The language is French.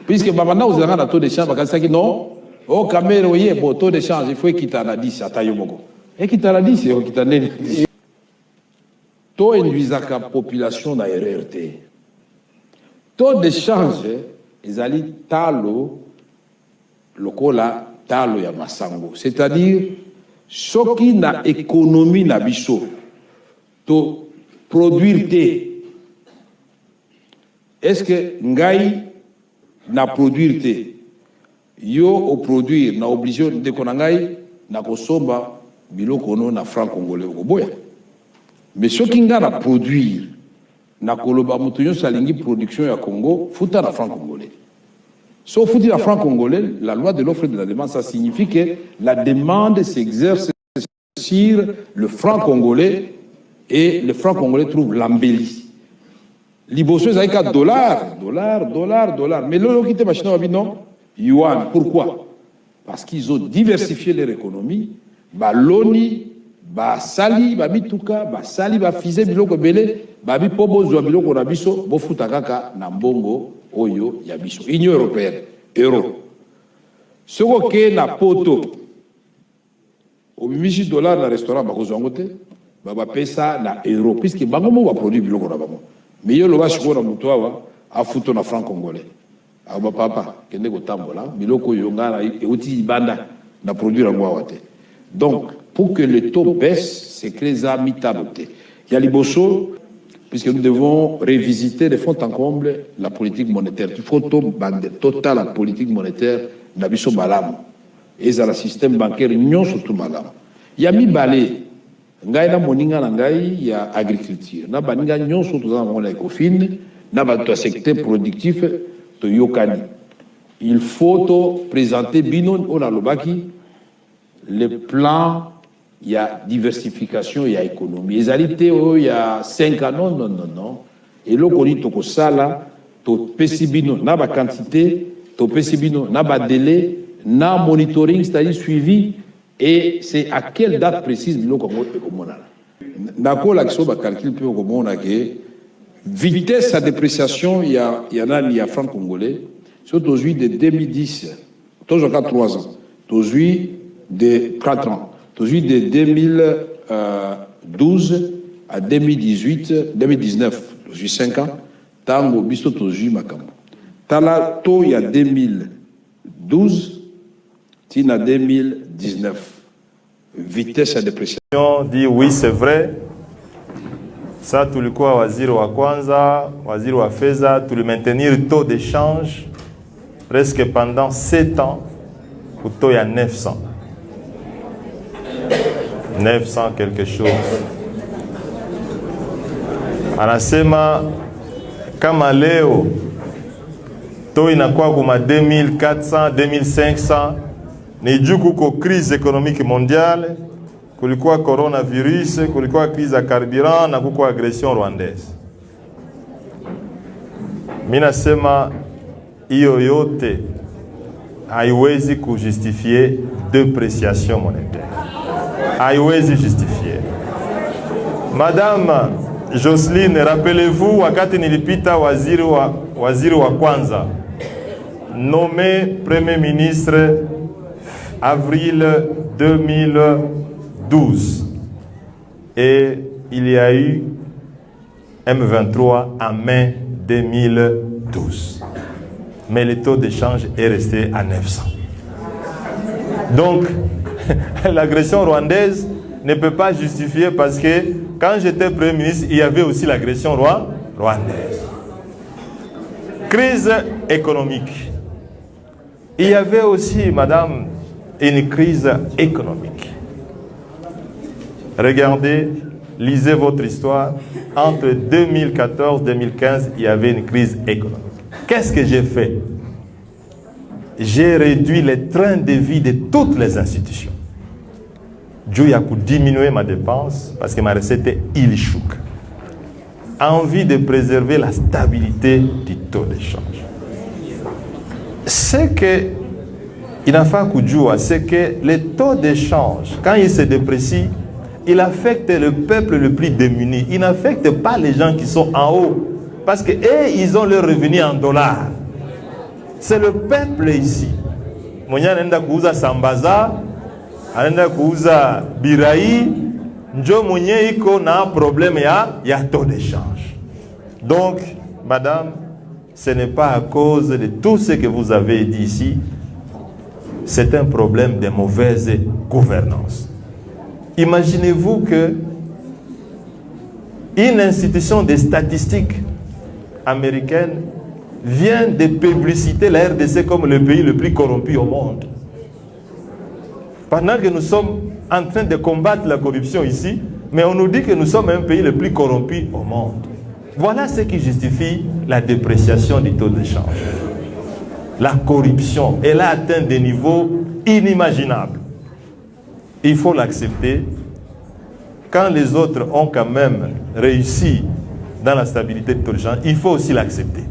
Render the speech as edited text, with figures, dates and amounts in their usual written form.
Puisque maintenant, vous avez un taux de change, non, au Cameroun, bon, taux de change, il faut qu'il t'en a 10 à Taïomoko. Et qu'il t'en a 10, il t'en a 10. Taux induisant la population dans RRT. Taux de change, ils allaient talo, le cola, talo ya masango. C'est-à-dire, ce qui n'a économie n'a biso, to produire té. Est-ce que ngai na produire té? Yo au produire na obligé de konangai na kosomba biloko no na franc congolais ko boya. Mais ce qui nga na produire na koloba mutunyo salingi production ya Congo futa na franc congolais. Sauf foutu la franc congolais, la loi de l'offre et de la demande, ça signifie que la demande s'exerce sur le franc congolais et le franc congolais trouve l'embellie. Liboso c'est $, $. Mais l'eau qui était machine à non, yuan. Pourquoi? Parce qu'ils ont diversifié leur économie. Ba loni, ba sali, ba mituka, ba sali, ba fize biloko belé, ba bi pobo zwa biloko na biso, bo futa kaka na mbongo oyo ya biso. Union européenne, euro. Soko ke na poto, au $1 na restaurant ba kozwango te, ba pesa na euro, puisque bango mo ba produit biloko na bango. Mais yo lo ba shiko na mutu awa, afuto na franc congolais. Aba papa, kende ko tambola, biloko yo ngana euti banda na produire ngo awa te. Donc, pour que le taux baisse, c'est que les amis taboté. Il y a l'Iboso, puisque nous devons revisiter de fond en comble la politique monétaire. Il faut total la politique monétaire d'Abisso Balam. Et ça, le système bancaire, non surtout Balam. Il y a mis balé. Ngai na moninga na ngai, il y a agriculture. Na baninga non surtout dans mon écofine, na ba secteur productif to yokani. Il faut présenter binon on a lobaki le plan. Il y a diversification, il y a économie. Les alités, il y a 5 ans, non. Et là, on dit que ça, là, to pesibino, n'a pas quantité, to pesibino, n'a pas délai, n'a monitoring, c'est-à-dire suivi, et c'est à quelle date précise, nous, comme on a. D'accord, l'action, va calculer plus comme on a que vitesse à dépréciation, il y en a, il y a franc congolais, surtout aujourd'hui de 2010, toujours 3 ans, aujourd'hui de 4 ans. Aujourd'hui, de 2012 à 2019, aujourd'hui 5 ans, tango biso aujourd'hui makambo. Tala to il y a 2012, tina 2019. Vitesse à dépréciation. Dit oui, c'est vrai. Ça, tout le quoi, waziri wa kwanza, waziri wa feza, tout le maintenir taux d'échange presque pendant 7 ans, pour taux il y a 900. 900 quelque chose. Anasema kama leo to inakuwa kuma 2400 2500 ni juu kuko crise économique mondiale, kulikuwa coronavirus, kulikuwa crise ya carburant na kuko agression rwandaise. Mimi nasema hiyo yote haiwezi kujustifier dépréciation monétaire. Haiwezi justifier. Madame Jocelyne, rappelez-vous wakati nilipita waziri wa kwanza nommé premier ministre avril 2012 et il y a eu M23 en mai 2012. Mais le taux d'échange est resté à 900. Donc l'agression rwandaise ne peut pas justifier parce que quand j'étais Premier ministre, il y avait aussi l'agression rwandaise. Crise économique. Il y avait aussi, madame, une crise économique. Regardez, lisez votre histoire. Entre 2014 et 2015, il y avait une crise économique. Qu'est-ce que j'ai fait? J'ai réduit les trains de vie de toutes les institutions. Dieu a diminué ma dépense parce que ma recette est illichouk. Envie de préserver la stabilité du taux d'échange. C'est que il n'a pas Kudjoua, c'est que le taux d'échange, quand il se déprécie, il affecte le peuple le plus démuni. Il n'affecte pas les gens qui sont en haut. Parce que eux, ils ont leur revenu en dollars. C'est le peuple ici. Mwenye anaenda kuuza sambaza, anaenda kuuza birai, njo mwenye iko na problème ya taux d'échange. Donc, madame, ce n'est pas à cause de tout ce que vous avez dit ici, c'est un problème de mauvaise gouvernance. Imaginez-vous que une institution de statistiques américaine vient de publiciter la RDC comme le pays le plus corrompu au monde. Pendant que nous sommes en train de combattre la corruption ici, mais on nous dit que nous sommes un pays le plus corrompu au monde. Voilà ce qui justifie la dépréciation du taux d'échange. La corruption, elle a atteint des niveaux inimaginables. Il faut l'accepter. Quand les autres ont quand même réussi dans la stabilité du taux d'échange, il faut aussi l'accepter.